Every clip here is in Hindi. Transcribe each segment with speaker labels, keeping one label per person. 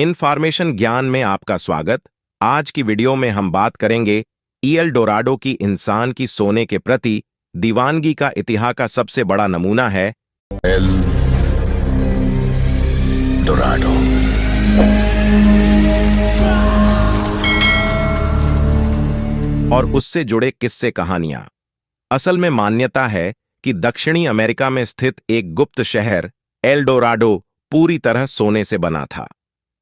Speaker 1: इन्फॉर्मेशन ज्ञान में आपका स्वागत। आज की वीडियो में हम बात करेंगे एल डोराडो की। इंसान की सोने के प्रति दीवानगी का इतिहास का सबसे बड़ा नमूना है
Speaker 2: एल डोराडो।
Speaker 1: और उससे जुड़े किस्से कहानियां। असल में मान्यता है कि दक्षिणी अमेरिका में स्थित एक गुप्त शहर एल डोराडो पूरी तरह सोने से बना था।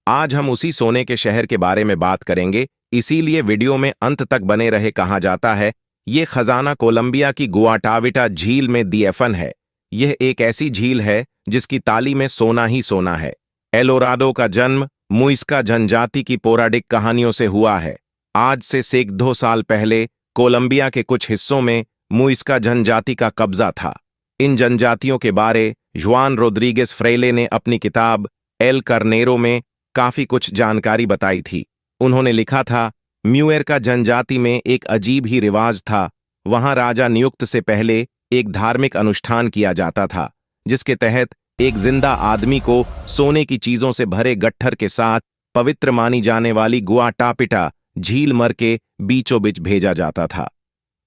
Speaker 1: आज हम उसी सोने के शहर के बारे में बात करेंगे, इसीलिए वीडियो में अंत तक बने रहे। कहा जाता है ये खजाना कोलंबिया की गुआटाविटा झील में दफन है। यह एक ऐसी झील है जिसकी ताली में सोना ही सोना है। एल डोराडो का जन्म मुइस्का जनजाति की पौराणिक कहानियों से हुआ है। आज से सैकड़ों साल पहले कोलंबिया के कुछ हिस्सों में मुइस्का जनजाति का कब्जा था। इन जनजातियों के बारे जुआन रोड्रिगेज फ्रेले ने अपनी किताब एल कार्नेरो में काफी कुछ जानकारी बताई थी। उन्होंने लिखा था, म्यूएर्का जनजाति में एक अजीब ही रिवाज था। वहां राजा नियुक्त से पहले एक धार्मिक अनुष्ठान किया जाता था, जिसके तहत एक जिंदा आदमी को सोने की चीजों से भरे गट्ठर के साथ पवित्र मानी जाने वाली गुआटाविटा झील मर के बीचों बीच भेजा जाता था।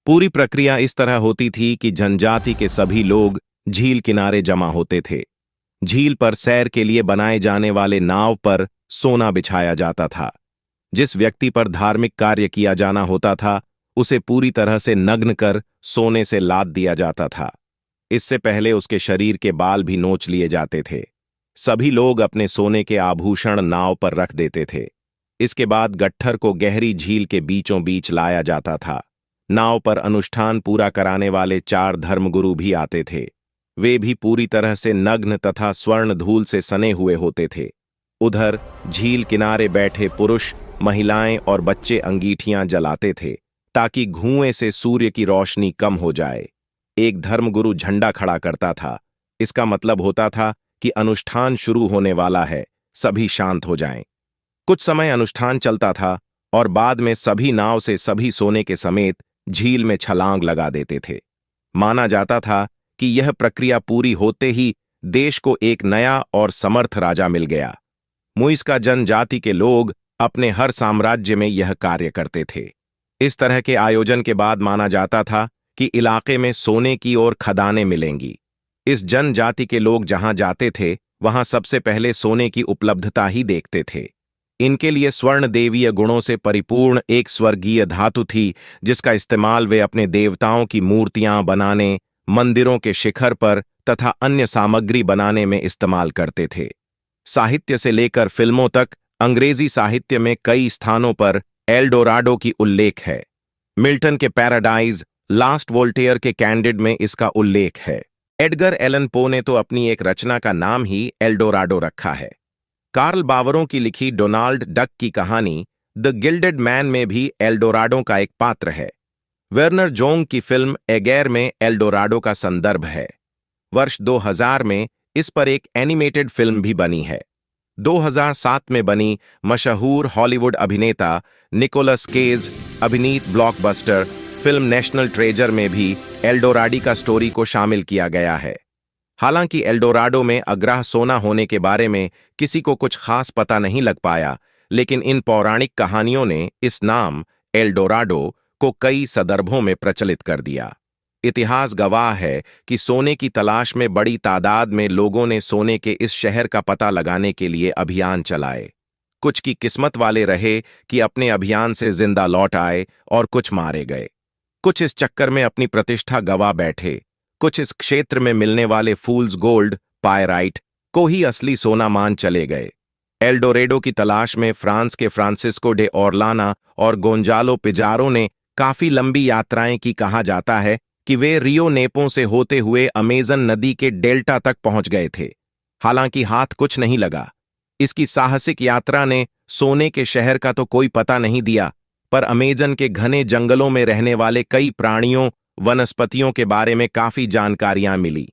Speaker 1: पूरी प्रक्रिया इस तरह होती थी कि जनजाति के सभी लोग झील किनारे जमा होते थे। झील पर सैर के लिए बनाए जाने वाले नाव पर सोना बिछाया जाता था। जिस व्यक्ति पर धार्मिक कार्य किया जाना होता था, उसे पूरी तरह से नग्न कर सोने से लाद दिया जाता था। इससे पहले उसके शरीर के बाल भी नोच लिए जाते थे। सभी लोग अपने सोने के आभूषण नाव पर रख देते थे। इसके बाद गट्ठर को गहरी झील के बीचों बीच लाया जाता था। नाव पर अनुष्ठान पूरा कराने वाले 4 धर्मगुरु भी आते थे। वे भी पूरी तरह से नग्न तथा स्वर्ण धूल से सने हुए होते थे। उधर झील किनारे बैठे पुरुष, महिलाएं और बच्चे अंगीठियां जलाते थे ताकि धुएं से सूर्य की रोशनी कम हो जाए। एक धर्मगुरु झंडा खड़ा करता था। इसका मतलब होता था कि अनुष्ठान शुरू होने वाला है, सभी शांत हो जाएं। कुछ समय अनुष्ठान चलता था और बाद में सभी नाव से सभी सोने के समेत झील में छलांग लगा देते थे। माना जाता था कि यह प्रक्रिया पूरी होते ही देश को एक नया और समर्थ राजा मिल गया। मुइस्का जनजाति के लोग अपने हर साम्राज्य में यह कार्य करते थे। इस तरह के आयोजन के बाद माना जाता था कि इलाके में सोने की और खदानें मिलेंगी। इस जनजाति के लोग जहां जाते थे, वहां सबसे पहले सोने की उपलब्धता ही देखते थे। इनके लिए स्वर्ण देवीय गुणों से परिपूर्ण एक स्वर्गीय धातु थी, जिसका इस्तेमाल वे अपने देवताओं की मूर्तियां बनाने, मंदिरों के शिखर पर तथा अन्य सामग्री बनाने में इस्तेमाल करते थे। साहित्य से लेकर फिल्मों तक अंग्रेजी साहित्य में कई स्थानों पर एल डोराडो की उल्लेख है। मिल्टन के पैराडाइज, लास्ट वोल्टेयर के कैंडिड में इसका उल्लेख है। एडगर एलन पो ने तो अपनी एक रचना का नाम ही एल डोराडो रखा है। कार्ल बावरों की लिखी डोनाल्ड डक की कहानी द गिल्डेड मैन में भी एल डोराडो का एक पात्र है। वर्नर जोंग की फिल्म एगेर में एल डोराडो का संदर्भ है। वर्ष 2000 में इस पर एक एनिमेटेड फिल्म भी बनी है। 2007 में बनी मशहूर हॉलीवुड अभिनेता निकोलस केज अभिनीत ब्लॉकबस्टर फिल्म नेशनल ट्रेजर में भी एल डोराडो का स्टोरी को शामिल किया गया है। हालांकि एल डोराडो में अग्राह सोना होने के बारे में किसी को कुछ खास पता नहीं लग पाया, लेकिन इन पौराणिक कहानियों ने इस नाम एल डोराडो को कई संदर्भों में प्रचलित कर दिया। इतिहास गवाह है कि सोने की तलाश में बड़ी तादाद में लोगों ने सोने के इस शहर का पता लगाने के लिए अभियान चलाए। कुछ की किस्मत वाले रहे कि अपने अभियान से जिंदा लौट आए और कुछ मारे गए। कुछ इस चक्कर में अपनी प्रतिष्ठा गवा बैठे। कुछ इस क्षेत्र में मिलने वाले फूल्स गोल्ड, पायराइट को ही असली सोना मान चले गए। एल डोराडो की तलाश में फ्रांस के फ्रांसिस्को डे ओरलाना और गोंजालो पिजारो ने काफी लंबी यात्राएं की। कहा जाता है कि वे रियो नेपो से होते हुए अमेजन नदी के डेल्टा तक पहुंच गए थे। हालांकि हाथ कुछ नहीं लगा। इसकी साहसिक यात्रा ने सोने के शहर का तो कोई पता नहीं दिया, पर अमेजन के घने जंगलों में रहने वाले कई प्राणियों, वनस्पतियों के बारे में काफी जानकारियां मिली।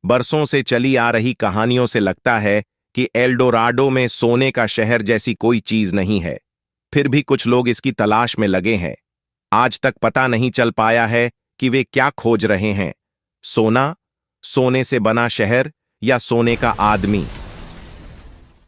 Speaker 1: बरसों से चली आ रही कहानियों से लगता है कि एल डोराडो में सोने का शहर जैसी कोई चीज नहीं है। फिर भी कुछ लोग इसकी तलाश में लगे हैं। आज तक पता नहीं चल पाया है कि वे क्या खोज रहे हैं, सोना, सोने से बना शहर या सोने का आदमी।